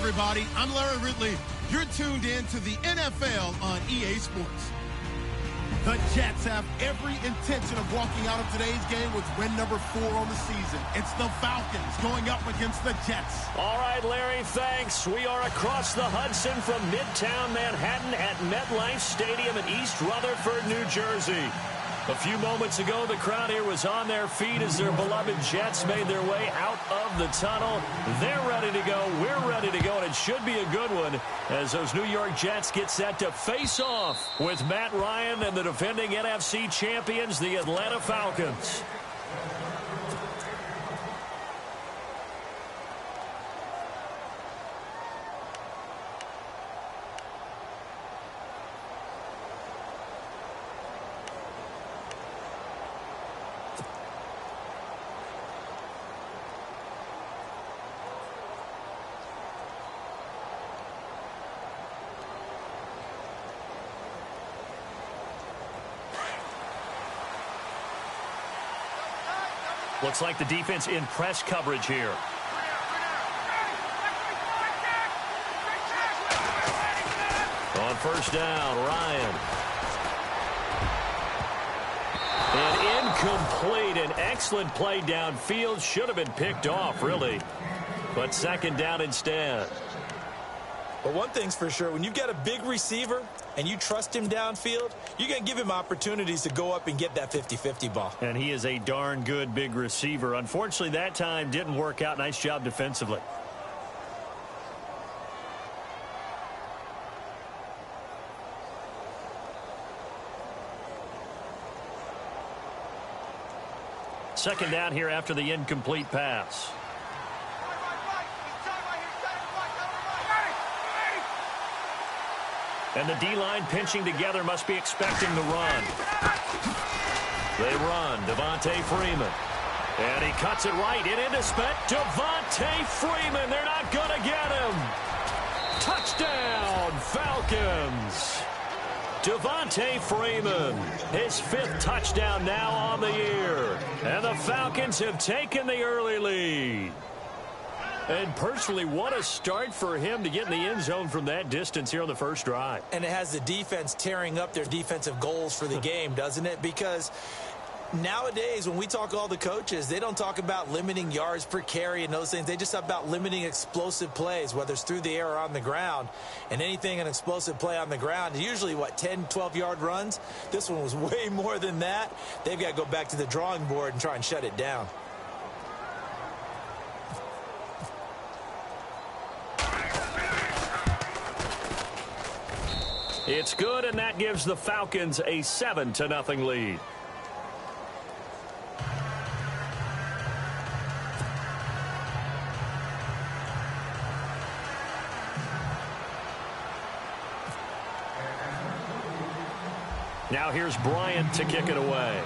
everybody. I'm Larry Ridley. You're tuned in to the NFL on EA Sports. The Jets have every intention of walking out of today's game with win number 4 on the season. It's the Falcons going up against the Jets. All right, Larry, thanks. We are across the Hudson from Midtown Manhattan at MetLife Stadium in East Rutherford, New Jersey. A few moments ago, the crowd here was on their feet as their beloved Jets made their way out of the tunnel. They're ready to go. We're ready to go, and it should be a good one as those New York Jets get set to face off with Matt Ryan and the defending NFC champions, the Atlanta Falcons. Looks like the defense in press coverage here. On first down, Ryan. And incomplete. An excellent play downfield. Should have been picked off, really. But second down instead. But one thing's for sure, when you've got a big receiver and you trust him downfield, you're going to give him opportunities to go up and get that 50-50 ball. And he is a darn good big receiver. Unfortunately, that time didn't work out. Nice job defensively. Second down here after the incomplete pass. And the D-line pinching together must be expecting the run. They run. Devontae Freeman. And he cuts it right. It into Spence. Devontae Freeman. They're not going to get him. Touchdown, Falcons. Devontae Freeman. His 5th touchdown now on the year. And the Falcons have taken the early lead. And personally, what a start for him to get in the end zone from that distance here on the first drive. And it has the defense tearing up their defensive goals for the game, doesn't it? Because nowadays, when we talk to all the coaches, they don't talk about limiting yards per carry and those things. They just talk about limiting explosive plays, whether it's through the air or on the ground. And anything an explosive play on the ground, usually, 10, 12-yard runs? This one was way more than that. They've got to go back to the drawing board and try and shut it down. It's good, and that gives the Falcons a 7-0 lead. Now here's Bryant to kick it away.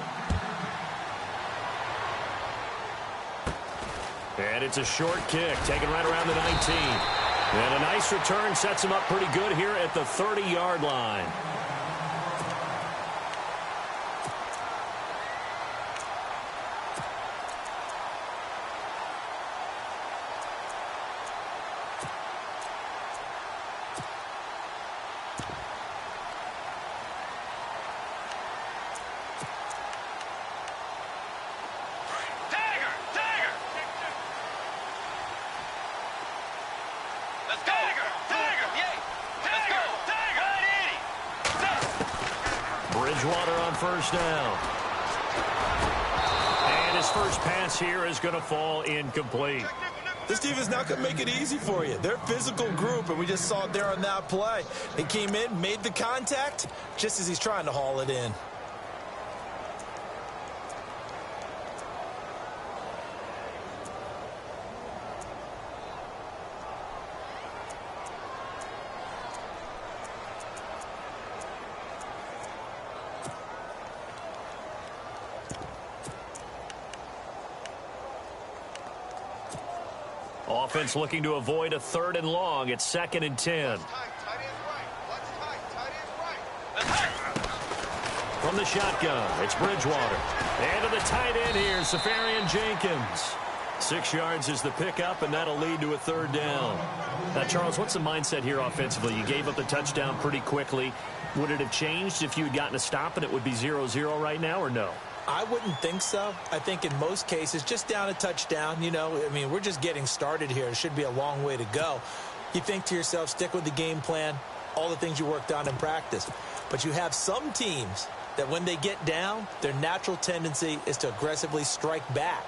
And it's a short kick, taken right around the 19. And a nice return sets him up pretty good here at the 30-yard line. First down. And his first pass here is going to fall incomplete. This team is not going to make it easy for you. They're a physical group, and we just saw it there on that play. They came in, made the contact, just as he's trying to haul it in. Offense looking to avoid a 3rd and long. It's 2nd and 10. From the shotgun, it's Bridgewater. And to the tight end here, Safarian Jenkins. 6 yards is the pickup, and that'll lead to a third down. Now, Charles, what's the mindset here offensively? You gave up the touchdown pretty quickly. Would it have changed if you had gotten a stop and it would be 0-0 right now, or no? I wouldn't think so. I think in most cases, just down a touchdown, you know, I mean, we're just getting started here. It should be a long way to go. You think to yourself, stick with the game plan, all the things you worked on in practice. But you have some teams that when they get down, their natural tendency is to aggressively strike back.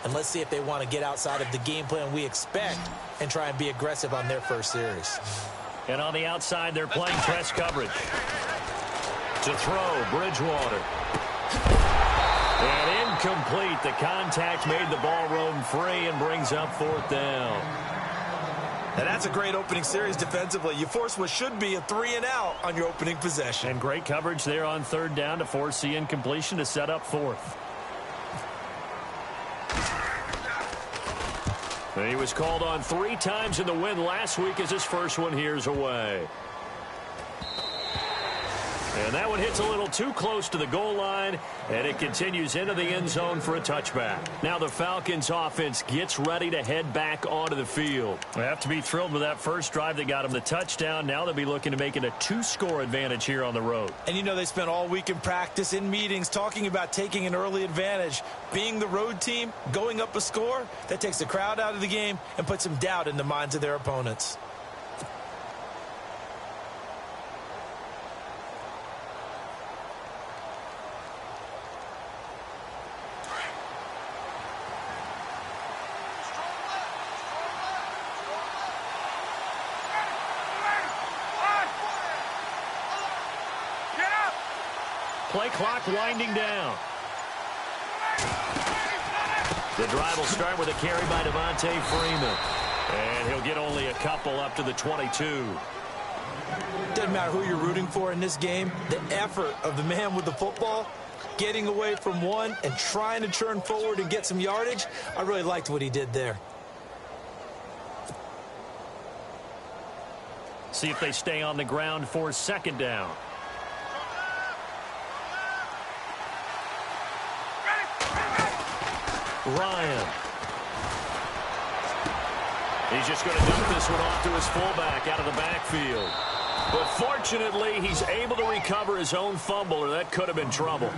And let's see if they want to get outside of the game plan we expect and try and be aggressive on their first series. And on the outside, they're playing press coverage. To throw, Bridgewater. And incomplete. The contact made the ball roam free and brings up fourth down. And that's a great opening series defensively. You force what should be a 3-and-out on your opening possession. And great coverage there on third down to force the incompletion to set up fourth. And he was called on 3 times in the win last week as his first one here's away. And that one hits a little too close to the goal line, and it continues into the end zone for a touchback. Now the Falcons offense gets ready to head back onto the field. They have to be thrilled with that first drive that got them the touchdown. Now they'll be looking to make it a 2-score advantage here on the road. And you know they spent all week in practice, in meetings, talking about taking an early advantage. Being the road team, going up a score, that takes the crowd out of the game and puts some doubt in the minds of their opponents. Play clock winding down. The drive will start with a carry by Devontae Freeman. And he'll get only a couple up to the 22. Doesn't matter who you're rooting for in this game. The effort of the man with the football, getting away from one and trying to turn forward and get some yardage, I really liked what he did there. See if they stay on the ground for second down. Ryan. He's just going to dump this one off to his fullback out of the backfield. But fortunately, he's able to recover his own fumble, or that could have been trouble.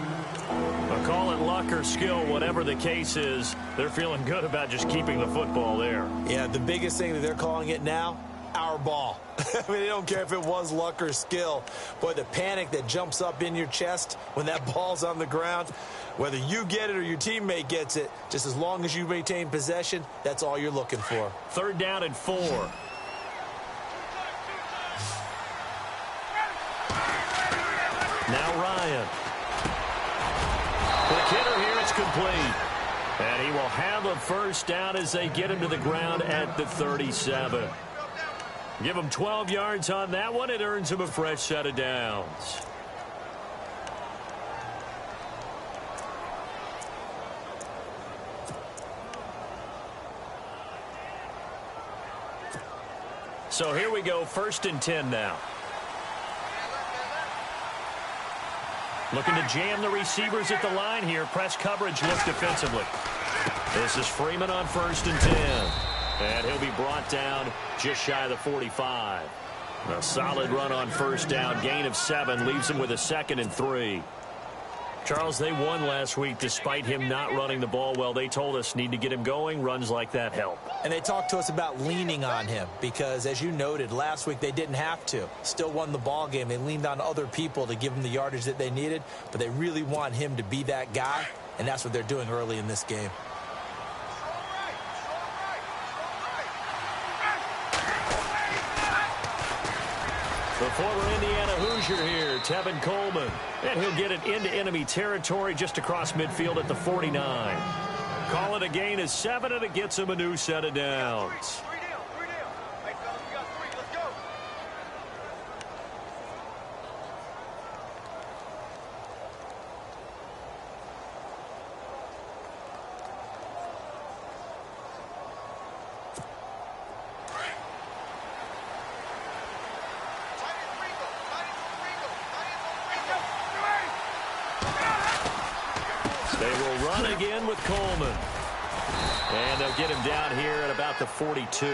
But call it luck or skill, whatever the case is, they're feeling good about just keeping the football there. Yeah, the biggest thing that they're calling it now, our ball. I mean, they don't care if it was luck or skill. Boy, the panic that jumps up in your chest when that ball's on the ground, whether you get it or your teammate gets it, just as long as you maintain possession, that's all you're looking for. Third down and 4. Now Ryan. The hitter here, it's complete. And he will have a first down as they get him to the ground at the 37. Give him 12 yards on that one. It earns him a fresh set of downs. So here we go, 1st and 10 now. Looking to jam the receivers at the line here. Press coverage look defensively. This is Freeman on 1st and 10. And he'll be brought down just shy of the 45. A solid run on 1st down. Gain of 7 leaves him with a 2nd and 3. Charles, they won last week despite him not running the ball well. They told us need to get him going. Runs like that help. And they talked to us about leaning on him because, as you noted, last week they didn't have to. Still won the ball game. They leaned on other people to give them the yardage that they needed, but they really want him to be that guy, and that's what they're doing early in this game. The former Indiana Hoosier here, Tevin Coleman. And he'll get it into enemy territory just across midfield at the 49. Call it a gain of 7, and it gets him a new set of downs. They will run again with Coleman. And they'll get him down here at about the 42.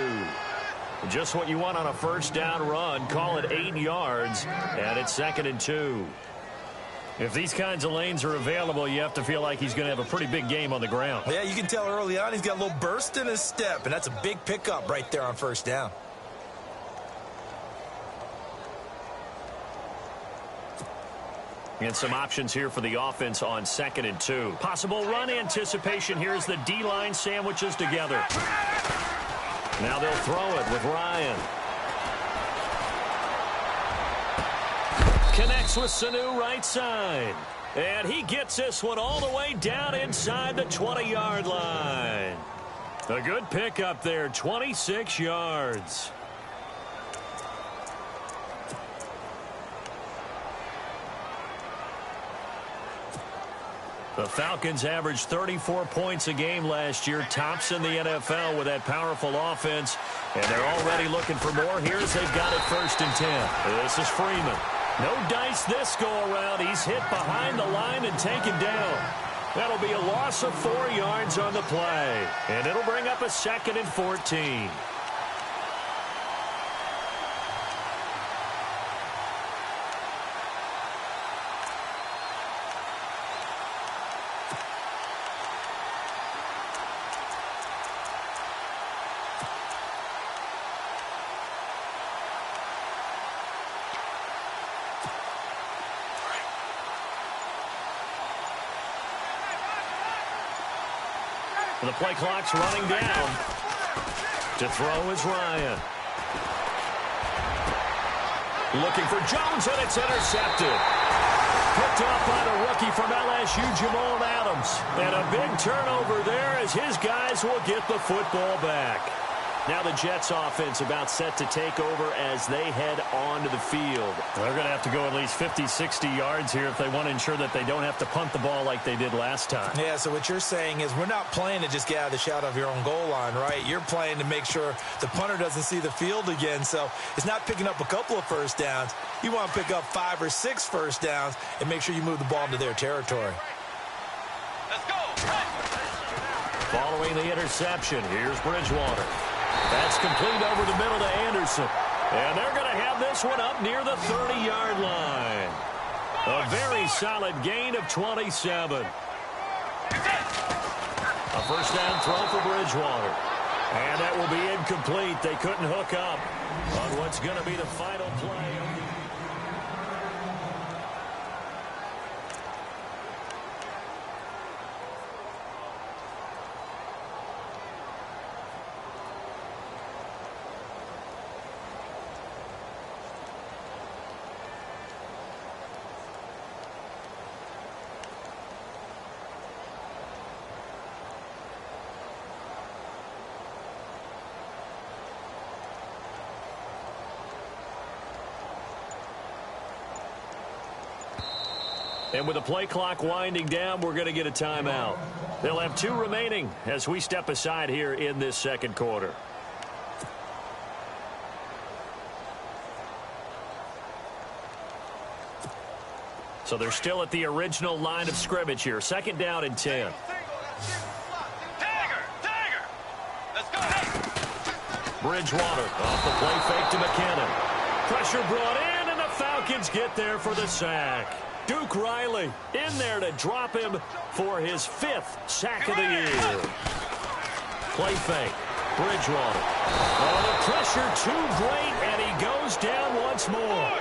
Just what you want on a first down run. Call it 8 yards, and it's 2nd and 2. If these kinds of lanes are available, you have to feel like he's going to have a pretty big game on the ground. Yeah, you can tell early on he's got a little burst in his step, and that's a big pickup right there on first down. And some options here for the offense on 2nd and 2. Possible run anticipation here as the D-line sandwiches together. Now they'll throw it with Ryan. Connects with Sanu right side. And he gets this one all the way down inside the 20-yard line. A good pickup there, 26 yards. The Falcons averaged 34 points a game last year, tops in the NFL with that powerful offense. And they're already looking for more. Here's they've got it 1st and 10. This is Freeman. No dice this go-around. He's hit behind the line and taken down. That'll be a loss of 4 yards on the play. And it'll bring up a 2nd and 14. The play clock's running down. To throw is Ryan. Looking for Jones, and it's intercepted. Picked off by the rookie from LSU, Jamal Adams. And a big turnover there as his guys will get the football back. Now the Jets offense about set to take over as they head onto the field. They're going to have to go at least 50, 60 yards here if they want to ensure that they don't have to punt the ball like they did last time. Yeah, so what you're saying is we're not playing to just get out of the shadow of your own goal line, right? You're playing to make sure the punter doesn't see the field again. So it's not picking up a couple of first downs. You want to pick up 5 or 6 first downs and make sure you move the ball into their territory. Let's go. Following the interception, here's Bridgewater. That's complete over the middle to Anderson. And they're going to have this one up near the 30-yard line. A very solid gain of 27. A first down throw for Bridgewater. And that will be incomplete. They couldn't hook up on what's going to be the final play. And with the play clock winding down, we're going to get a timeout. They'll have 2 remaining as we step aside here in this second quarter. So they're still at the original line of scrimmage here. 2nd down and 10. Bridgewater off the play fake to McKinnon. Pressure brought in, and the Falcons get there for the sack. Duke Riley in there to drop him for his 5th sack of the year. Play fake. Bridgewater. Oh, the pressure too great, and he goes down once more.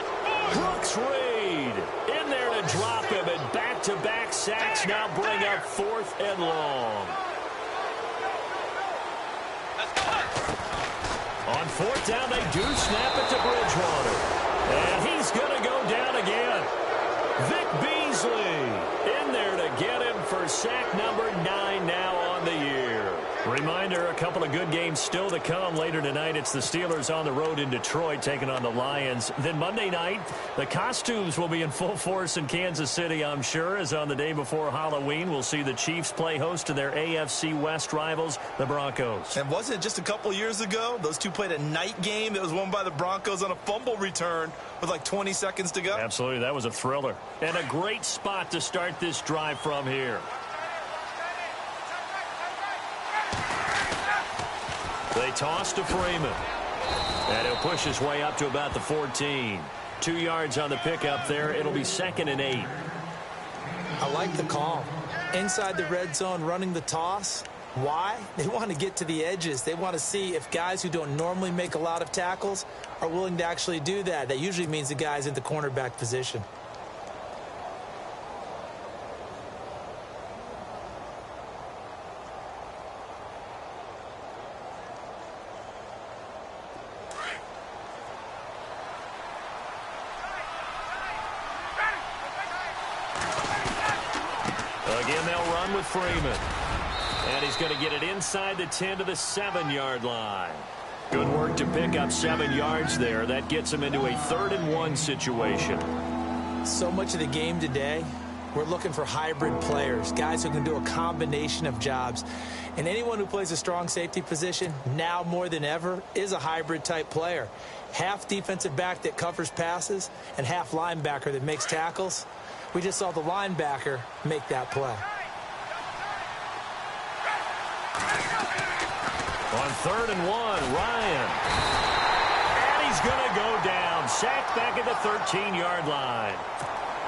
Brooks Reed in there to drop him, and back-to-back sacks now bring up 4th and long. On 4th down, they do snap it to Bridgewater. And he's going to go down again. Vic Beasley in there to get him for sack number 9 now on the year. Reminder, a couple of good games still to come later tonight. It's the Steelers on the road in Detroit taking on the Lions. Then Monday night, the costumes will be in full force in Kansas City, I'm sure, as on the day before Halloween, we'll see the Chiefs play host to their AFC West rivals, the Broncos. And wasn't it just a couple years ago, those two played a night game that was won by the Broncos on a fumble return with like 20 seconds to go? Absolutely, that was a thriller. And a great spot to start this drive from here. They toss to Freeman. And he'll push his way up to about the 14. 2 yards on the pickup there. It'll be 2nd and 8. I like the call. Inside the red zone, running the toss. Why? They want to get to the edges. They want to see if guys who don't normally make a lot of tackles are willing to actually do that. That usually means the guys in the cornerback position. Again, they'll run with Freeman. And he's going to get it inside the 10 to the 7-yard line. Good work to pick up 7 yards there. That gets him into a 3rd and 1 situation. So much of the game today, we're looking for hybrid players, guys who can do a combination of jobs. And anyone who plays a strong safety position, now more than ever, is a hybrid type player. Half defensive back that covers passes and half linebacker that makes tackles. We just saw the linebacker make that play. On 3rd and 1, Ryan. And he's going to go down. Sacked back at the 13-yard line.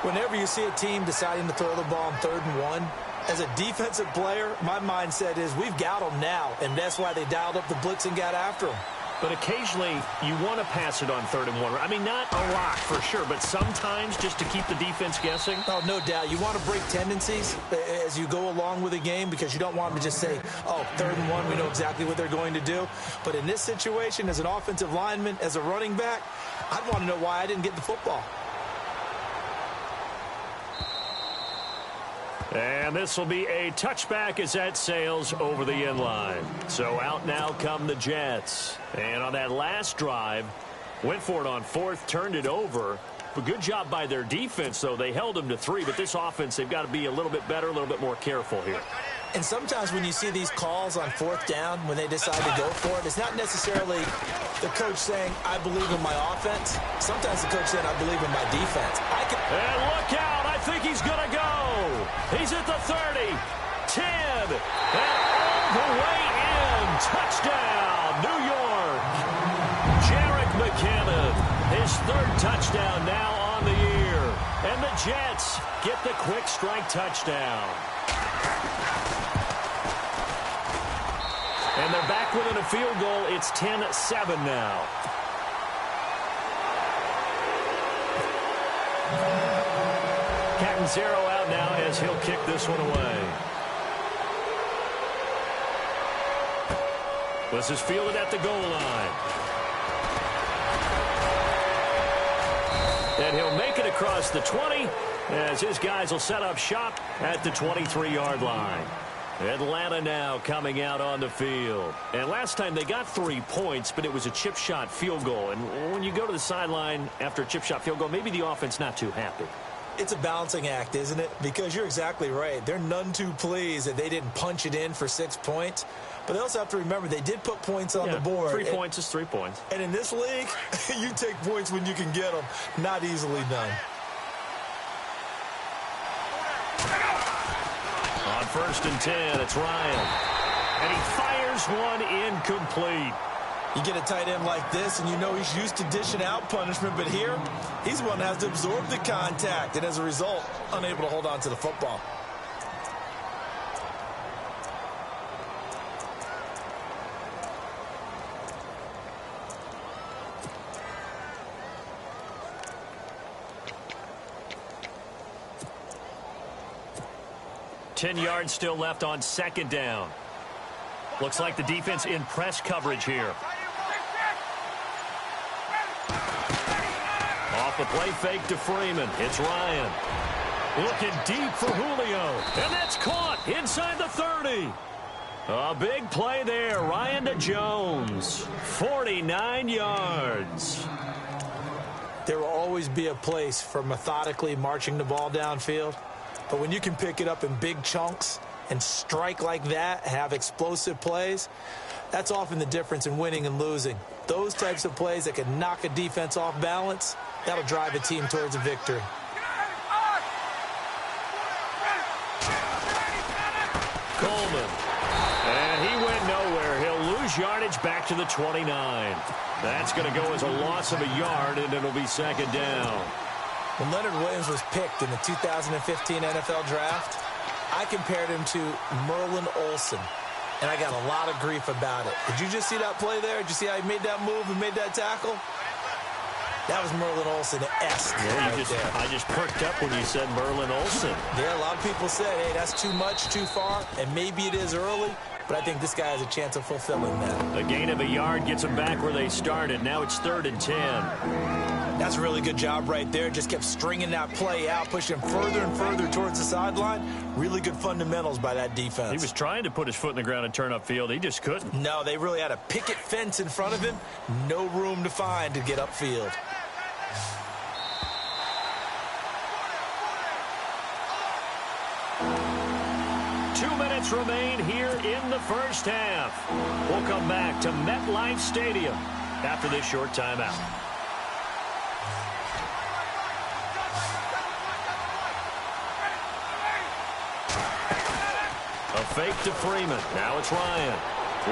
Whenever you see a team deciding to throw the ball on 3rd and 1, as a defensive player, my mindset is we've got them now, and that's why they dialed up the blitz and got after them. But occasionally, you want to pass it on 3rd and 1. I mean, not a lot for sure, but sometimes just to keep the defense guessing. Oh, no doubt. You want to break tendencies as you go along with the game because you don't want them to just say, oh, 3rd and 1, we know exactly what they're going to do. But in this situation, as an offensive lineman, as a running back, I'd want to know why I didn't get the football. And this will be a touchback as that sails over the end line. So out now come the Jets. And on that last drive, went for it on 4th, turned it over. But good job by their defense, though. They held them to 3, but this offense, they've got to be a little bit better, a little bit more careful here. And sometimes when you see these calls on 4th down, when they decide to go for it, it's not necessarily the coach saying, I believe in my offense. Sometimes the coach saying, I believe in my defense. And look out. I think he's going to go. He's at the 30, 10, and all the way in. Touchdown, New York. Jerick McKinnon, his 3rd touchdown now on the year. And the Jets get the quick strike touchdown. And they're back within a field goal. It's 10-7 now. Catanzaro out now as he'll kick this one away. This is fielded at the goal line. And he'll make it across the 20 as his guys will set up shop at the 23-yard line. Atlanta now coming out on the field. And last time they got 3 points, but it was a chip shot field goal. And when you go to the sideline after a chip shot field goal, maybe the offense not too happy. It's a balancing act, isn't it? Because you're exactly right. They're none too pleased that they didn't punch it in for 6 points. But they also have to remember they did put points on the board. 3 points is 3 points. And in this league, you take points when you can get them. Not easily done. On 1st and 10, it's Ryan. And he fires one incomplete. You get a tight end like this, and you know he's used to dishing out punishment. But here, he's the one that has to absorb the contact. And as a result, unable to hold on to the football. Ten yards still left on 2nd down. Looks like the defense in press coverage here. Off the play fake to Freeman. It's Ryan. Looking deep for Julio. And that's caught inside the 30. A big play there. Ryan to Jones. 49 yards. There will always be a place for methodically marching the ball downfield. But when you can pick it up in big chunks and strike like that, have explosive plays, that's often the difference in winning and losing. Those types of plays that can knock a defense off balance, that'll drive a team towards a victory. Coleman. And he went nowhere. He'll lose lose yardage back to the 29. That's going to go as a loss of a yard, and it'll be second down. When Leonard Williams was picked in the 2015 NFL Draft, I compared him to Merlin Olsen, and I got a lot of grief about it. Did you just see that play there? Did you see how he made that move and made that tackle? That was Merlin Olsen-esque. Yeah, I just perked up when you said Merlin Olsen. Yeah, a lot of people said, hey, that's too much, too far, and maybe it is early, but I think this guy has a chance of fulfilling that. A gain of a yard gets them back where they started. Now it's 3rd and 10. That's a really good job right there. Just kept stringing that play out, pushing him further and further towards the sideline. Really good fundamentals by that defense. He was trying to put his foot in the ground and turn upfield. He just couldn't. No, they really had a picket fence in front of him. No room to find to get upfield. Remain here in the first half. We'll come back to MetLife Stadium after this short timeout. A fake to Freeman. Now it's Ryan.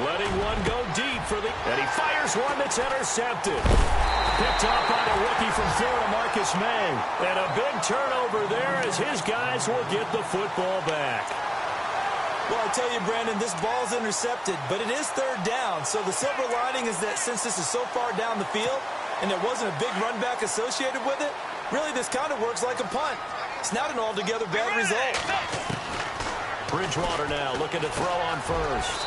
Letting one go deep for the... And he fires one that's intercepted. Picked up by the rookie from Florida, Marcus May. And a big turnover there as his guys will get the football back. Well, I tell you, Brandon, this ball's intercepted, but it is 3rd down. So the silver lining is that since this is so far down the field and there wasn't a big run back associated with it, really this kind of works like a punt. It's not an altogether bad result. Bridgewater now looking to throw on first.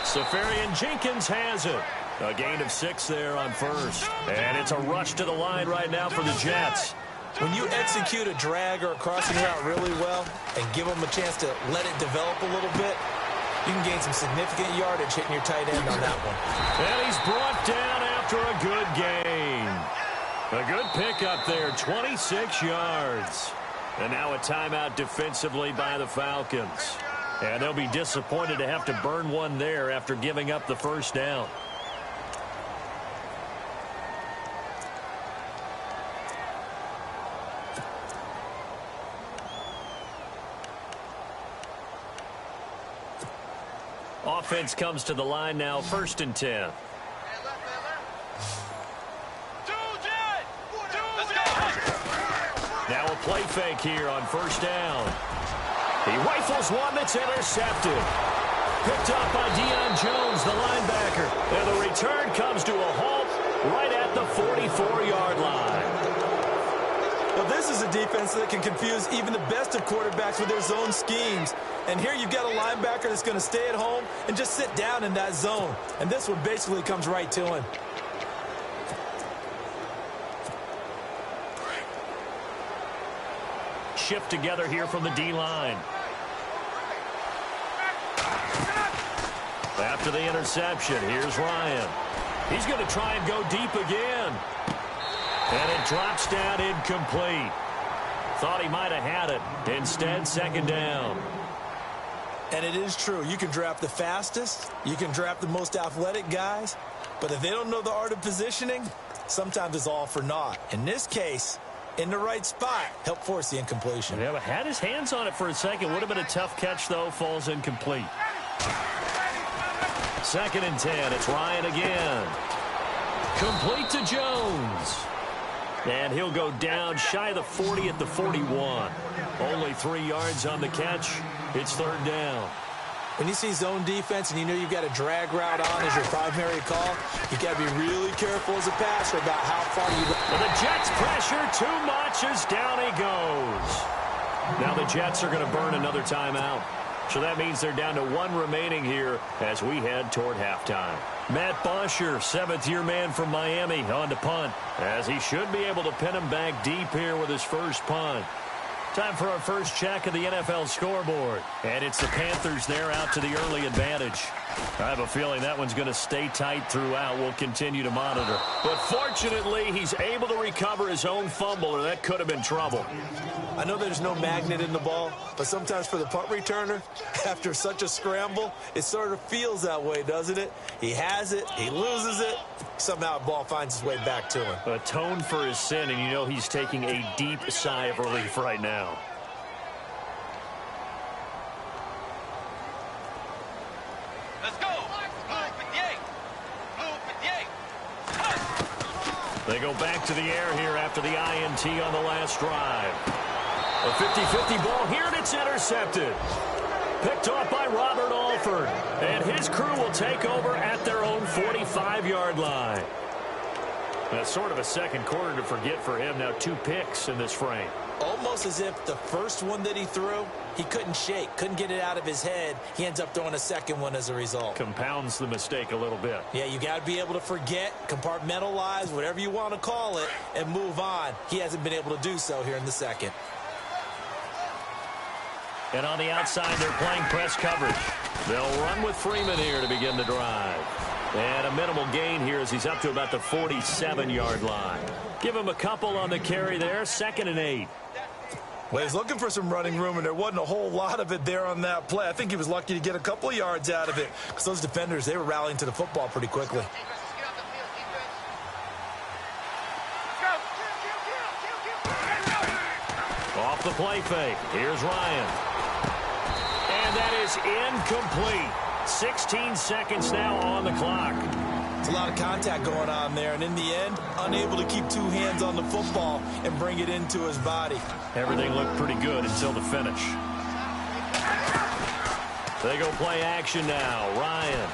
Safarian Jenkins has it. A gain of 6 there on first. And it's a rush to the line right now for the Jets. When you execute a drag or a crossing route really well and give them a chance to let it develop a little bit, you can gain some significant yardage hitting your tight end on that one. And he's brought down after a good gain. A good pickup there, 26 yards. And now a timeout defensively by the Falcons. And they'll be disappointed to have to burn one there after giving up the first down. Offense comes to the line now, 1st and 10. Now a play fake here on first down. He rifles one that's intercepted. Picked up by Deion Jones, the linebacker. And the return comes to a halt right at the 44-yard line. Well, this is a defense that can confuse even the best of quarterbacks with their zone schemes. And here you've got a linebacker that's going to stay at home and just sit down in that zone. And this one basically comes right to him. Shift together here from the D-line. After the interception, here's Ryan. He's going to try and go deep again. And it drops down incomplete. Thought he might have had it. Instead, 2nd down. And it is true. You can draft the fastest. You can draft the most athletic guys. But if they don't know the art of positioning, sometimes it's all for naught. In this case, in the right spot, help force the incompletion. Yeah, but had his hands on it for a second. Would have been a tough catch, though. Falls incomplete. 2nd and 10. It's Ryan again. Complete to Jones. And he'll go down shy of the 40 at the 41. Only 3 yards on the catch. It's 3rd down. When you see zone defense and you know you've got a drag route on as your primary call, you've got to be really careful as a passer about how far you go. Well, the Jets pressure too much as down he goes. Now the Jets are going to burn another timeout. So that means they're down to 1 remaining here as we head toward halftime. Matt Bosher, 7th-year man from Miami, on to punt, as he should be able to pin him back deep here with his first punt. Time for our first check of the NFL scoreboard. And it's the Panthers there out to the early advantage. I have a feeling that one's going to stay tight throughout. We'll continue to monitor. But fortunately, he's able to recover his own fumble, or that could have been trouble. I know there's no magnet in the ball, but sometimes for the punt returner, after such a scramble, it sort of feels that way, doesn't it? He has it, he loses it, somehow the ball finds its way back to him. Atone for his sin, and you know he's taking a deep sigh of relief right now. Let's go. Move 58. They go back to the air here after the INT on the last drive. A 50-50 ball here, and it's intercepted. Picked off by Robert Alford. And his crew will take over at their own 45-yard line. That's sort of a second quarter to forget for him. Now 2 picks in this frame. Almost as if the first one that he threw, he couldn't shake, couldn't get it out of his head. He ends up throwing a second one as a result. Compounds the mistake a little bit. Yeah, you got to be able to forget, compartmentalize, whatever you want to call it, and move on. He hasn't been able to do so here in the second. And on the outside, they're playing press coverage. They'll run with Freeman here to begin the drive. And a minimal gain here as he's up to about the 47-yard line. Give him a couple on the carry there, 2nd and 8. Well, he's looking for some running room, and there wasn't a whole lot of it there on that play. I think he was lucky to get a couple of yards out of it because those defenders, they were rallying to the football pretty quickly. Off the play fake. Here's Ryan. And that is incomplete. 16 seconds now on the clock. It's a lot of contact going on there, and in the end, unable to keep 2 hands on the football and bring it into his body. Everything looked pretty good until the finish. They go play action now. Ryan.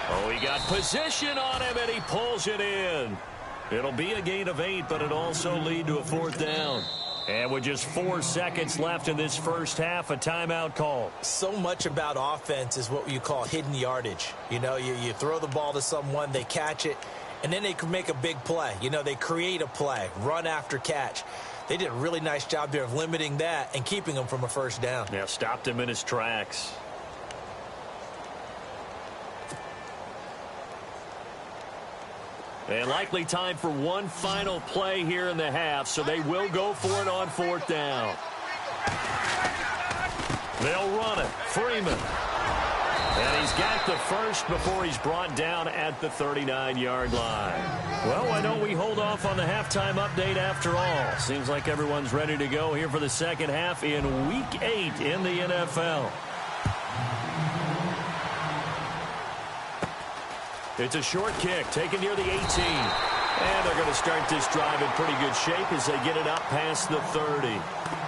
Oh, he got position on him, and he pulls it in. It'll be a gain of 8, but it'll also lead to a 4th down. And with just 4 seconds left in this first half, a timeout call. So much about offense is what you call hidden yardage. You know, you throw the ball to someone, they catch it, and then they can make a big play. You know, they create a play, run after catch. They did a really nice job there of limiting that and keeping him from a first down. Yeah, stopped him in his tracks. And likely time for one final play here in the half, so they will go for it on 4th down. They'll run it. Freeman. And he's got the first before he's brought down at the 39-yard line. Well, why don't we hold off on the halftime update after all? Seems like everyone's ready to go here for the second half in Week 8 in the NFL. It's a short kick taken near the 18. And they're going to start this drive in pretty good shape as they get it up past the 30.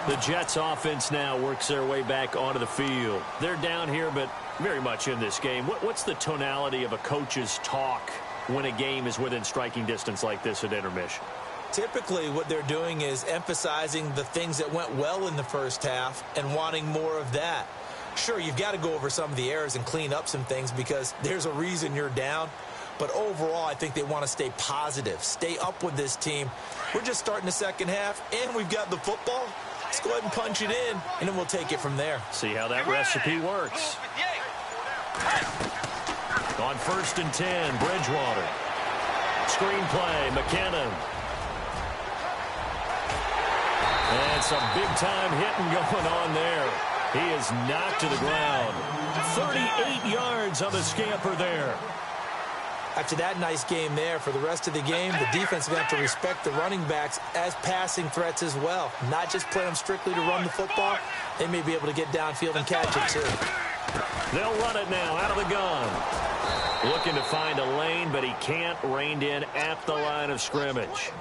The Jets offense now works their way back onto the field. They're down here, but very much in this game. What's the tonality of a coach's talk when a game is within striking distance like this at intermission? Typically, what they're doing is emphasizing the things that went well in the first half and wanting more of that. Sure, you've got to go over some of the errors and clean up some things because there's a reason you're down. But overall, I think they want to stay positive, stay up with this team. We're just starting the second half, and we've got the football. Let's go ahead and punch it in, and then we'll take it from there. See how that recipe works. On 1st and 10, Bridgewater. Screenplay, McKinnon. And some big-time hitting going on there. He is knocked to the ground. 38 yards on the scamper there. After that nice game there, for the rest of the game, the defense is going to have to respect the running backs as passing threats as well. Not just play them strictly to run the football. They may be able to get downfield and catch it, too. They'll run it now out of the gun. Looking to find a lane, but he can't. Reined in at the line of scrimmage.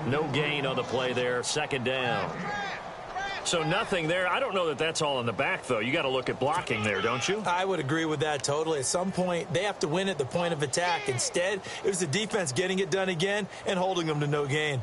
No gain on the play there. 2nd down. So nothing there. I don't know that that's all in the back, though. You got to look at blocking there, don't you? I would agree with that totally. At some point, they have to win at the point of attack. Instead, it was the defense getting it done again and holding them to no gain.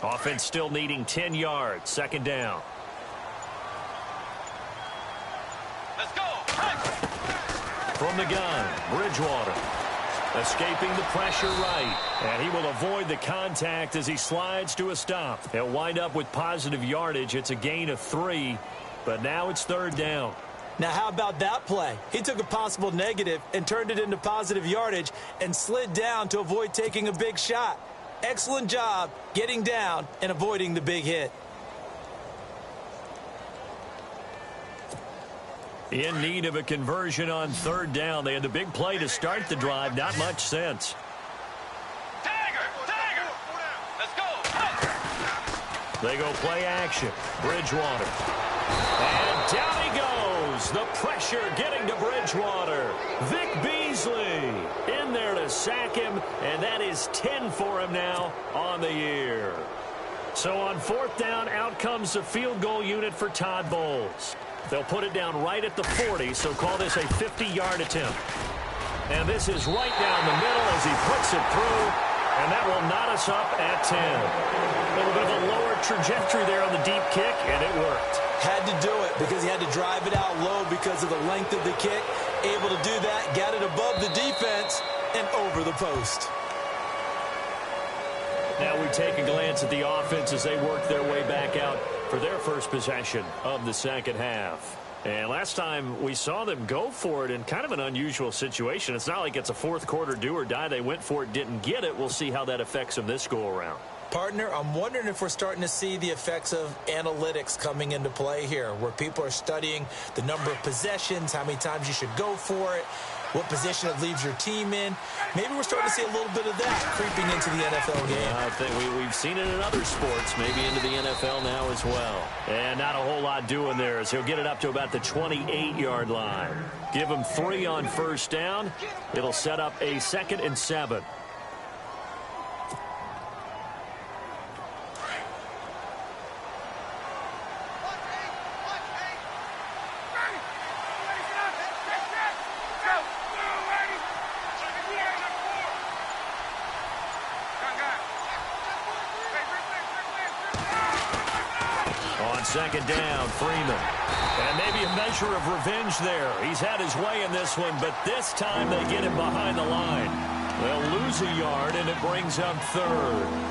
Offense still needing 10 yards. 2nd down. Let's go. From the gun, Bridgewater. Escaping the pressure right. And he will avoid the contact as he slides to a stop. He'll wind up with positive yardage. It's a gain of 3. But now it's 3rd down. Now, how about that play? He took a possible negative and turned it into positive yardage and slid down to avoid taking a big shot. Excellent job getting down and avoiding the big hit. In need of a conversion on third down. They had the big play to start the drive. Not much sense. Tiger! Let's go! They go play action. Bridgewater. And down he goes. The pressure getting to Bridgewater. Vic Beasley in there to sack him. And that is 10 for him now on the year. So on fourth down, out comes the field goal unit for Todd Bowles. They'll put it down right at the 40, so call this a 50-yard attempt. And this is right down the middle as he puts it through, and that will knot us up at 10. A little bit of a lower trajectory there on the deep kick, and it worked. Had to do it because he had to drive it out low because of the length of the kick. Able to do that, got it above the defense, and over the post. Now we take a glance at the offense as they work their way back out for their first possession of the second half. And last time we saw them go for it in kind of an unusual situation. It's not like it's a fourth quarter do or die. They went for it, didn't get it. We'll see how that affects them this go around. Partner, I'm wondering if we're starting to see the effects of analytics coming into play here, where people are studying the number of possessions, how many times you should go for it, what position it leaves your team in. Maybe we're starting to see a little bit of that creeping into the NFL game. I think we've seen it in other sports, maybe into the NFL now as well. And not a whole lot doing there as he'll get it up to about the 28-yard line. Give him 3 on first down. It'll set up a 2nd and 7. Second down, Freeman. And maybe a measure of revenge there. He's had his way in this one, but this time they get him behind the line. They'll lose a yard, and it brings up 3rd.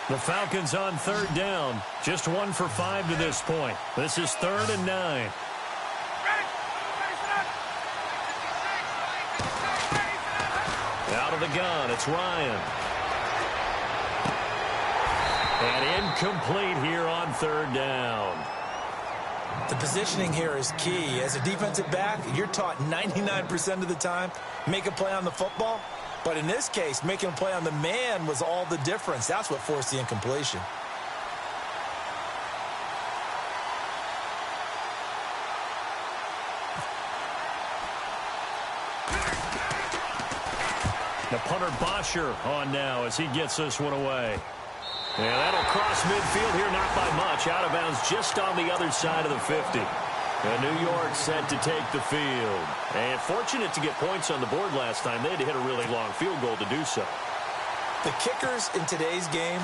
The Falcons on 3rd down. Just 1 for 5 to this point. This is 3rd and 9. Out of the gun, it's Ryan. And incomplete here on 3rd down. The positioning here is key. As a defensive back, you're taught 99% of the time, make a play on the football. But in this case, making a play on the man was all the difference. That's what forced the incompletion. The punter Bosher on now as he gets this one away. And that'll cross midfield here, not by much. Out of bounds just on the other side of the 50. And New York set to take the field. And fortunate to get points on the board last time. They had to hit a really long field goal to do so. The kickers in today's game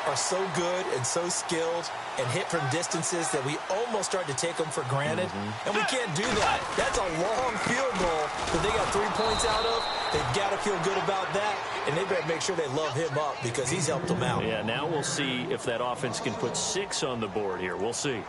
are so good and so skilled and hit from distances that we almost start to take them for granted. And we can't do that. That's a long field goal that they got 3 points out of. They've got to feel good about that, and they better make sure they love him up because he's helped them out. Yeah, now we'll see if that offense can put 6 on the board here. We'll see.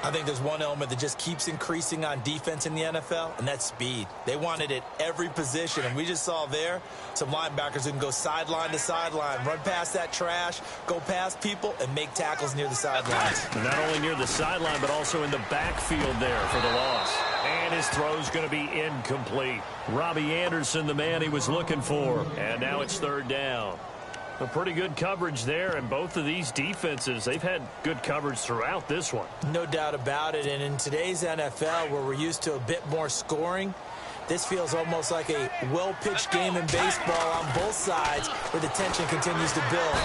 I think there's one element that just keeps increasing on defense in the NFL, and that's speed. They want it at every position, and we just saw there some linebackers who can go sideline to sideline, run past that trash, go past people, and make tackles near the sidelines. Not only near the sideline, but also in the backfield there for the loss. And his throw's going to be incomplete. Robbie Anderson, the man he was looking for, and now it's 3rd down. A pretty good coverage there, and both of these defenses, they've had good coverage throughout this one. No doubt about it, and in today's NFL, where we're used to a bit more scoring, this feels almost like a well-pitched game in baseball on both sides where the tension continues to build.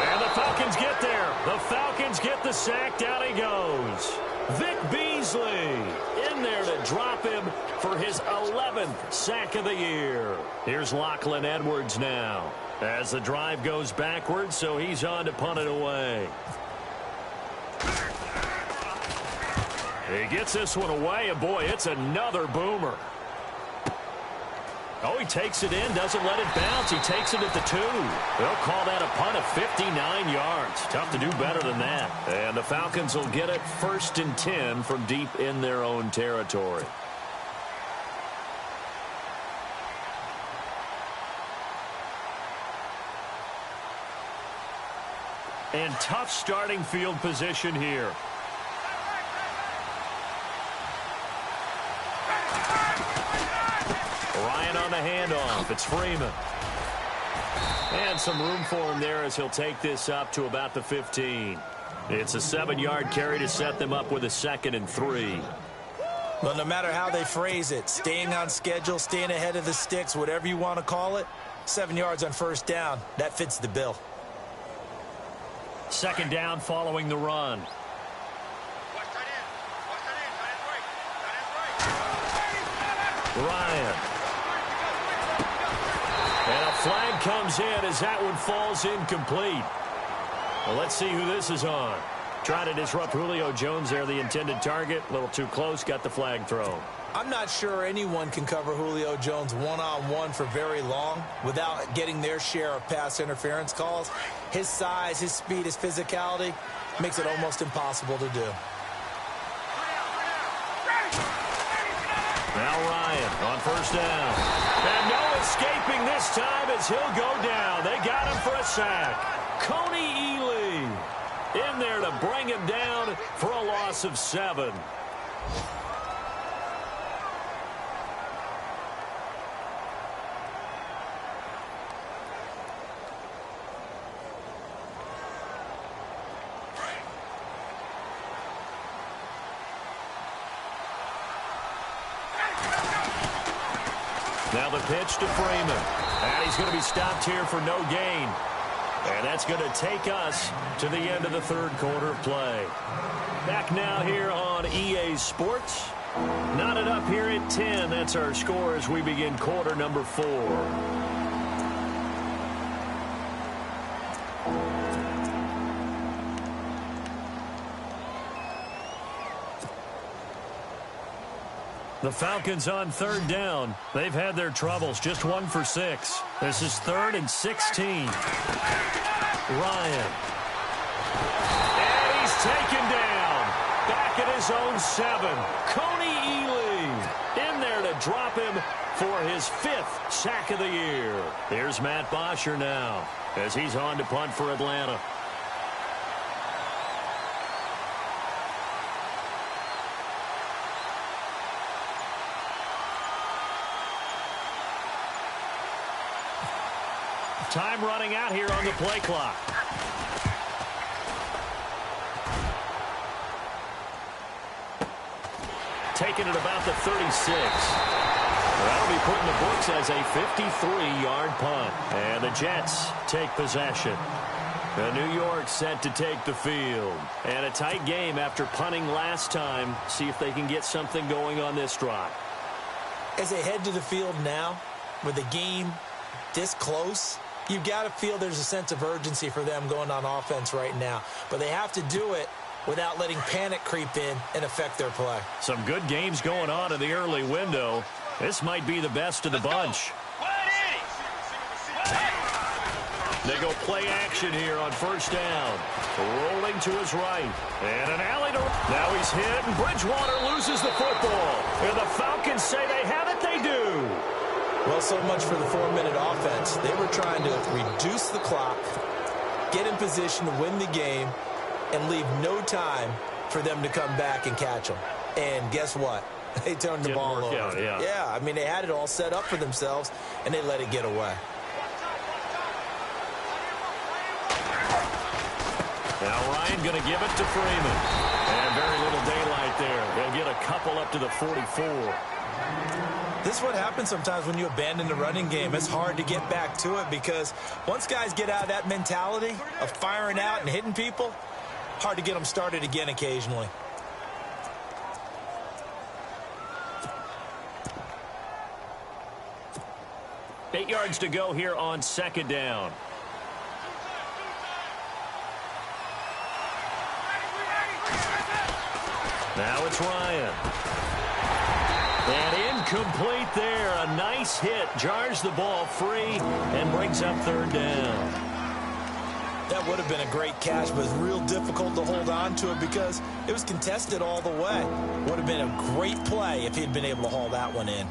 And the Falcons get there. The Falcons get the sack. Down he goes. Vic Beasley in there to drop him for his 11th sack of the year. Here's Lachlan Edwards now as the drive goes backwards, so he's on to punt it away. He gets this one away, and boy, it's another boomer. Oh, he takes it in, doesn't let it bounce. He takes it at the 2. They'll call that a punt of 59 yards. Tough to do better than that. And the Falcons will get it 1st and 10 from deep in their own territory. And tough starting field position here. Ryan on the handoff. It's Freeman. And some room for him there as he'll take this up to about the 15. It's a 7-yard carry to set them up with a 2nd and 3. Well, no matter how they phrase it, staying on schedule, staying ahead of the sticks, whatever you want to call it, 7 yards on 1st down, that fits the bill. 2nd down following the run. Ryan. And a flag comes in as that one falls incomplete. Well, let's see who this is on. Trying to disrupt Julio Jones there, the intended target. A little too close, got the flag thrown. I'm not sure anyone can cover Julio Jones one-on-one for very long without getting their share of pass interference calls. His size, his speed, his physicality makes it almost impossible to do. Now Ryan on 1st down. And no escaping this time as he'll go down. They got him for a sack. Coney Ely in there to bring him down for a loss of 7. Now the pitch to Freeman. And he's going to be stopped here for no gain. And that's going to take us to the end of the 3rd quarter play. Back now here on EA Sports. Knotted up here at 10. That's our score as we begin quarter number 4. The Falcons on 3rd down. They've had their troubles. Just 1 for 6. This is 3rd and 16. Ryan. And he's taken down. Back at his own 7. Coney Ely in there to drop him for his 5th sack of the year. Here's Matt Bosher now as he's on to punt for Atlanta. Time running out here on the play clock. Taking it about the 36. That'll be put in the books as a 53-yard punt. And the Jets take possession. New York set to take the field. And a tight game after punting last time. See if they can get something going on this drive. As they head to the field now, with the game this close, you've got to feel there's a sense of urgency for them going on offense right now. But they have to do it without letting panic creep in and affect their play. Some good games going on in the early window. This might be the best of the bunch. They go play action here on 1st down. Rolling to his right. And an alley to... Now he's hit, and Bridgewater loses the football. And the Falcons say they have it, they do. Well, so much for the 4-minute offense. They were trying to reduce the clock, get in position to win the game, and leave no time for them to come back and catch them. And guess what? They turned the ball over. Yeah, I mean, they had it all set up for themselves, and they let it get away. Now Ryan going to give it to Freeman. And very little daylight there. They'll get a couple up to the 44. This is what happens sometimes when you abandon the running game. It's hard to get back to it because once guys get out of that mentality of firing out and hitting people, hard to get them started again occasionally. Eight yards to go here on 2nd down. Now it's Ryan. And in Incomplete there. A nice hit. Jars the ball free and brings up third down. That would have been a great catch, but it's real difficult to hold on to it because it was contested all the way. Would have been a great play if he'd been able to haul that one in.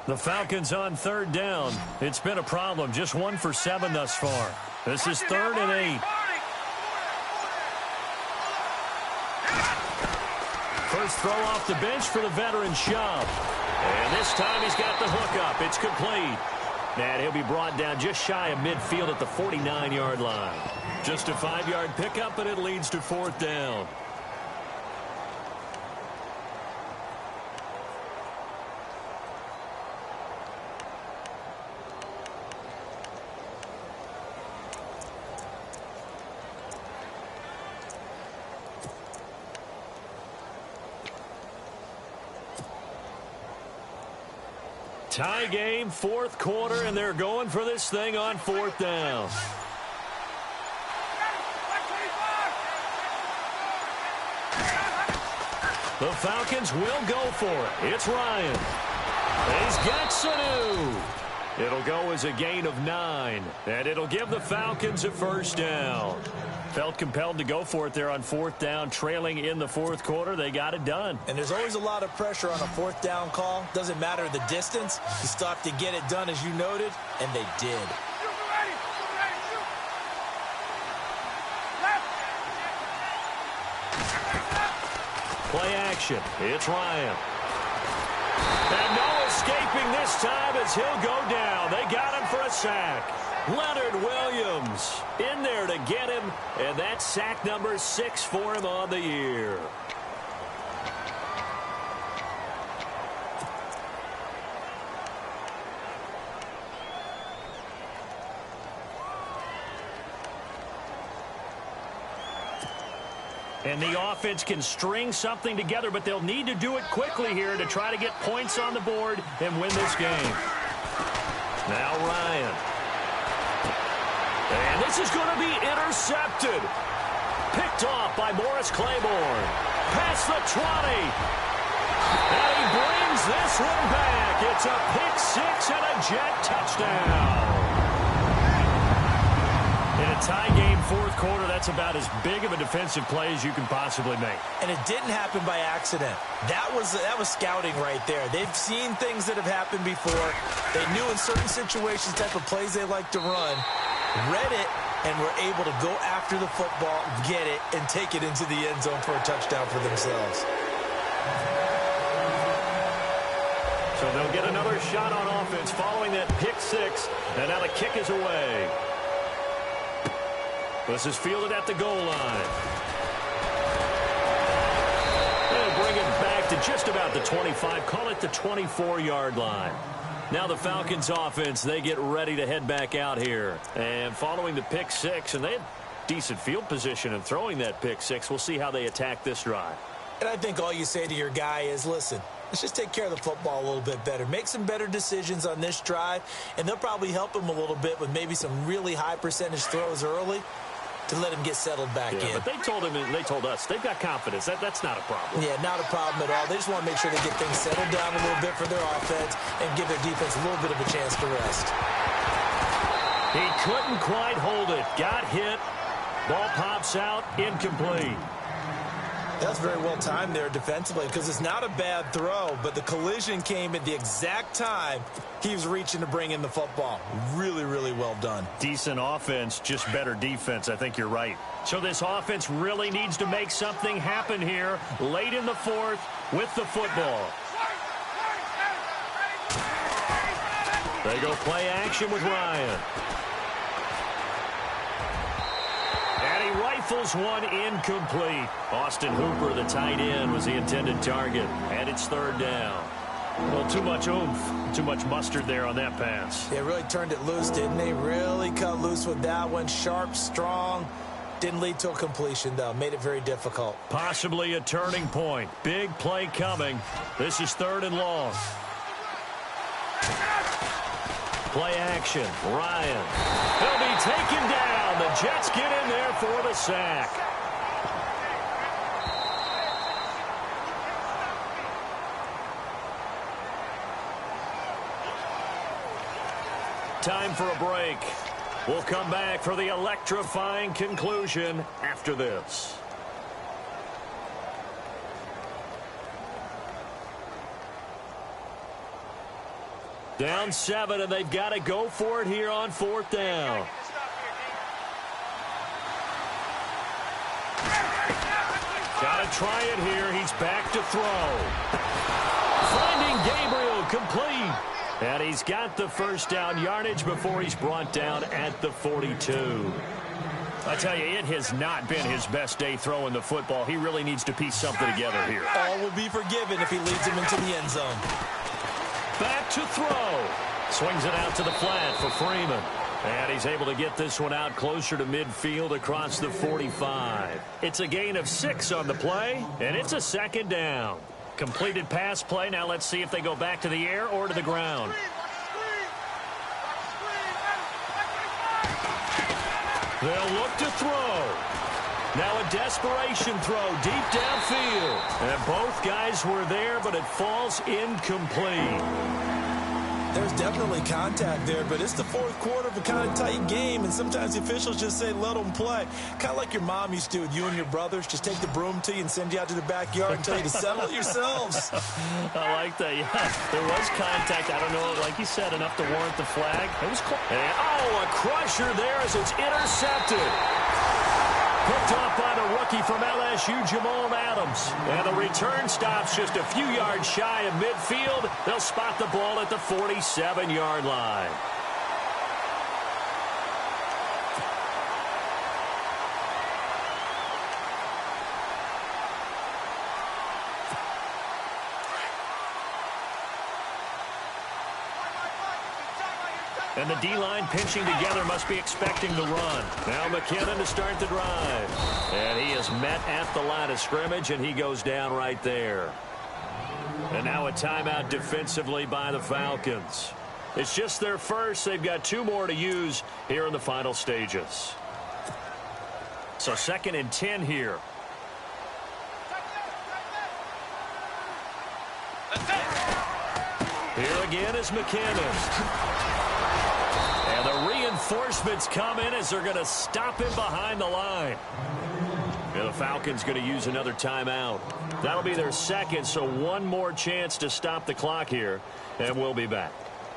The Falcons on third down. It's been a problem. Just 1 for 7 thus far. This is 3rd and 8. First throw off the bench for the veteran Chubb. And this time he's got the hook up. It's complete. And he'll be brought down just shy of midfield at the 49-yard line. Just a 5-yard pickup, and it leads to 4th down. Tie game, 4th quarter, and they're going for this thing on 4th down. The Falcons will go for it. It's Ryan. He's got Sanu. It'll go as a gain of 9, and it'll give the Falcons a first down. Felt compelled to go for it there on 4th down, trailing in the 4th quarter. They got it done. And there's always a lot of pressure on a 4th down call. Doesn't matter the distance. You still have to get it done, as you noted, and they did. Play action. It's Ryan. And no escaping this time as he'll go down. They got him for a sack. Leonard Williams in there to get him, and that's sack number 6 for him on the year. And the offense can string something together, but they'll need to do it quickly here to try to get points on the board and win this game. Now Ryan. And this is going to be intercepted. Picked off by Morris Claiborne. Past the 20. And he brings this one back. It's a pick 6 and a Jet touchdown. In a tie game, 4th quarter, that's about as big of a defensive play as you can possibly make. And it didn't happen by accident. That was scouting right there. They've seen things that have happened before. They knew in certain situations type of plays they like to run. Read it, and were able to go after the football, get it, and take it into the end zone for a touchdown for themselves. So they'll get another shot on offense following that pick 6, and now the kick is away. This is fielded at the goal line. They'll bring it back to just about the 25, call it the 24-yard line. Now the Falcons offense, they get ready to head back out here. And following the pick 6, and they had decent field position in throwing that pick 6. We'll see how they attack this drive. And I think all you say to your guy is, listen, let's just take care of the football a little bit better. Make some better decisions on this drive, and they'll probably help him a little bit with maybe some really high percentage throws early to let him get settled back in. But they told him, and they told us, they've got confidence. That's not a problem. Yeah, not a problem at all. They just want to make sure they get things settled down a little bit for their offense and give their defense a little bit of a chance to rest. He couldn't quite hold it. Got hit. Ball pops out. Incomplete. That's very well timed there defensively because it's not a bad throw, but the collision came at the exact time he was reaching to bring in the football. Really, really well done. Decent offense, just better defense. I think you're right. So this offense really needs to make something happen here late in the 4th with the football. They go play action with Ryan. And he rifles one incomplete. Austin Hooper, the tight end, was the intended target. And it's 3rd down. Well, too much oomph, too much mustard there on that pass. They really turned it loose, didn't they? Really cut loose with that one. Sharp, strong. Didn't lead to a completion, though. Made it very difficult. Possibly a turning point. Big play coming. This is 3rd and long. Play action. Ryan. He'll be taken down. The Jets get in there for the sack. Time for a break. We'll come back for the electrifying conclusion after this. Down 7, and they've got to go for it here on 4th down. Got to try it here. He's back to throw. Finding Gabriel, complete. And he's got the first down yardage before he's brought down at the 42. I tell you, it has not been his best day throwing the football. He really needs to piece something together here. All will be forgiven if he leads him into the end zone. Back to throw. Swings it out to the flat for Freeman. And he's able to get this one out closer to midfield across the 45. It's a gain of 6 on the play, and it's a 2nd down. Completed pass play. Now let's see if they go back to the air or to the ground. They'll look to throw. Now a desperation throw deep downfield. And both guys were there, but it falls incomplete. There's definitely contact there, but it's the 4th quarter of a kind of tight game, and sometimes the officials just say, let them play. Kind of like your mom used to do with you and your brothers. Just take the broom to you and send you out to the backyard and tell you to settle it yourselves. I like that, yeah. There was contact. I don't know, like you said, enough to warrant the flag. It was close. And, a crusher there as it's intercepted. Picked off by the rookie from LSU, Jamal Adams. And the return stops just a few yards shy of midfield. They'll spot the ball at the 47-yard line. And the D-line pinching together must be expecting the run. Now McKinnon to start the drive. And he is met at the line of scrimmage, and he goes down right there. And now a timeout defensively by the Falcons. It's just their first. They've got 2 more to use here in the final stages. So 2nd and 10 here. Here again is McKinnon. And the reinforcements come in as they're going to stop him behind the line. And the Falcons going to use another timeout. That'll be their 2nd, so 1 more chance to stop the clock here. And we'll be back.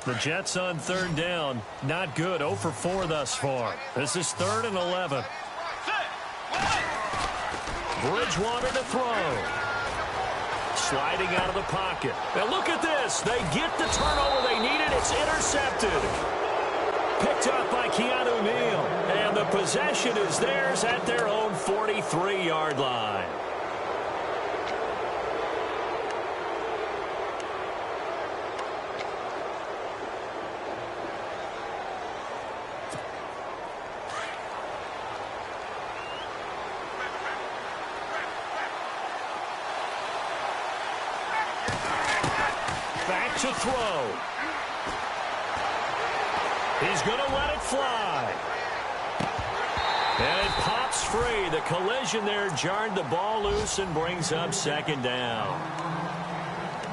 The Jets on 3rd down. Not good. 0 for 4 thus far. This is 3rd and 11. Bridgewater to throw. Sliding out of the pocket. Now look at this. They get the turnover they needed. It's intercepted. Picked up by Keanu Neal. And the possession is theirs at their own 43-yard line. Back to throw. He's going to let it fly. And it pops free. The collision there jarred the ball loose and brings up 2nd down.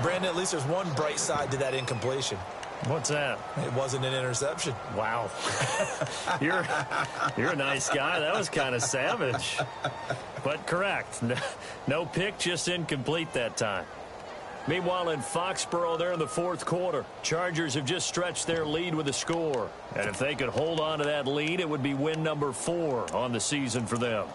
Brandon, at least there's one bright side to that incompletion. What's that? It wasn't an interception. Wow. You're a nice guy. That was kind of savage. But correct. No pick, just incomplete that time. Meanwhile, in Foxborough, they're in the 4th quarter. Chargers have just stretched their lead with a score. And if they could hold on to that lead, it would be win number 4 on the season for them.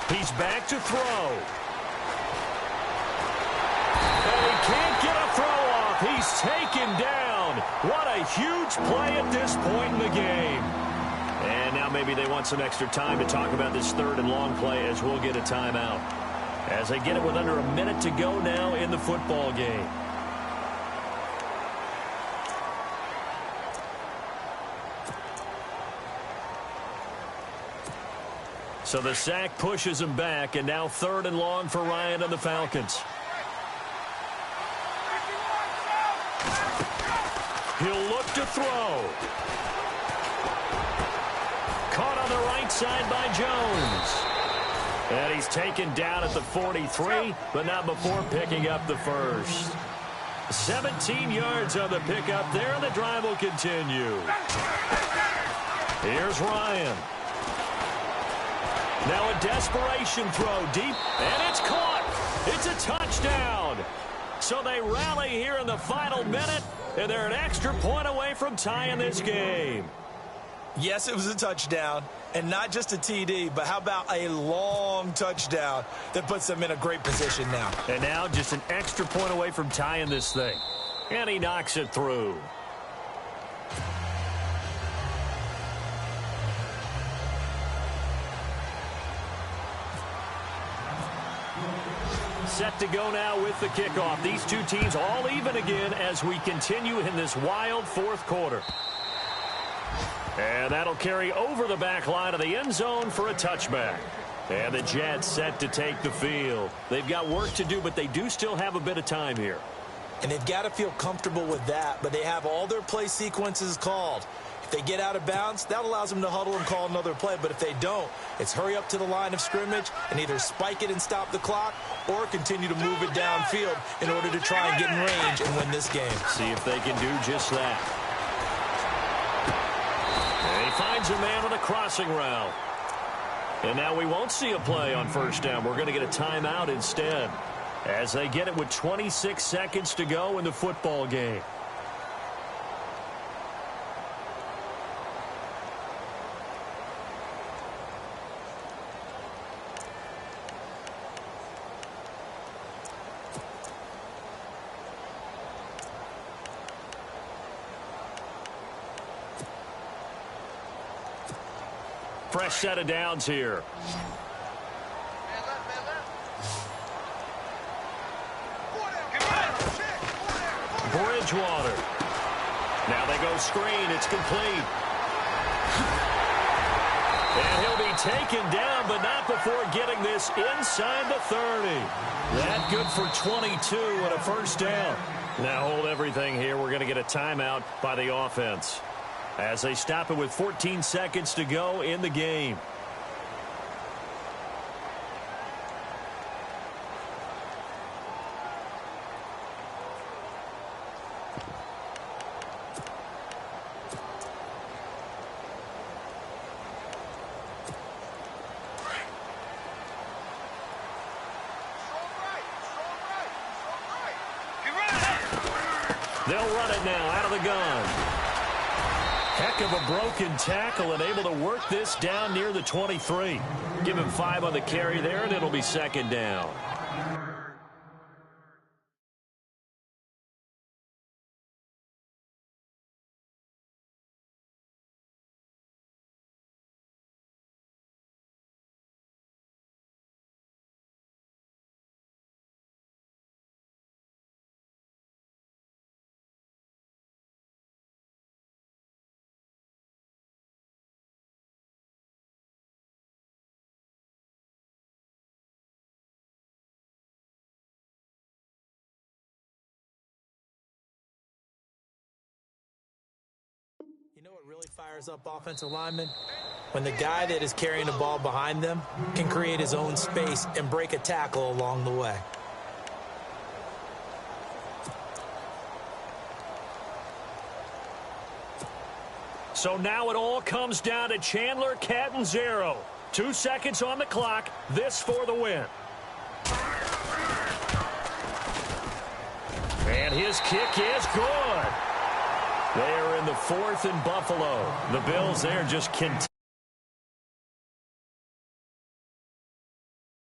He's back to throw. And he can't get a throw off. He's taken down. What a huge play at this point in the game. And now maybe they want some extra time to talk about this 3rd and long play as we'll get a timeout. As they get it with under a minute to go now in the football game. So the sack pushes him back, and now 3rd and long for Ryan and the Falcons. He'll look to throw. Caught on the right side by Jones. And he's taken down at the 43, but not before picking up the first. 17 yards on the pickup there, and the drive will continue. Here's Ryan. Now a desperation throw deep, and it's caught. It's a touchdown. So they rally here in the final minute, and they're an extra point away from tying this game. Yes, it was a touchdown, and not just a TD, but how about a long touchdown that puts them in a great position now. And now just an extra point away from tying this thing. And he knocks it through. Set to go now with the kickoff. These two teams all even again as we continue in this wild 4th quarter. And that'll carry over the back line of the end zone for a touchback. And the Jets set to take the field. They've got work to do, but they do still have a bit of time here. And they've got to feel comfortable with that, but they have all their play sequences called. If they get out of bounds, that allows them to huddle and call another play. But if they don't, it's hurry up to the line of scrimmage and either spike it and stop the clock or continue to move it downfield in order to try and get in range and win this game. See if they can do just that. And he finds a man on a crossing route. And now we won't see a play on 1st down. We're going to get a timeout instead as they get it with 26 seconds to go in the football game. Fresh set of downs here. Bridgewater. Now they go screen. It's complete. And he'll be taken down, but not before getting this inside the 30. That good for 22 and a 1st down. Now hold everything here. We're going to get a timeout by the offense as they stop it with 14 seconds to go in the game. They'll run it now out of the gun. Heck of a broken tackle and able to work this down near the 23. Give him 5 on the carry there, and it'll be 2nd down. You know what really fires up offensive linemen? When the guy that is carrying the ball behind them can create his own space and break a tackle along the way. So now it all comes down to Chandler Catanzaro. 2 seconds on the clock. This for the win. And his kick is good. They are in the 4th in Buffalo. The Bills there just continue.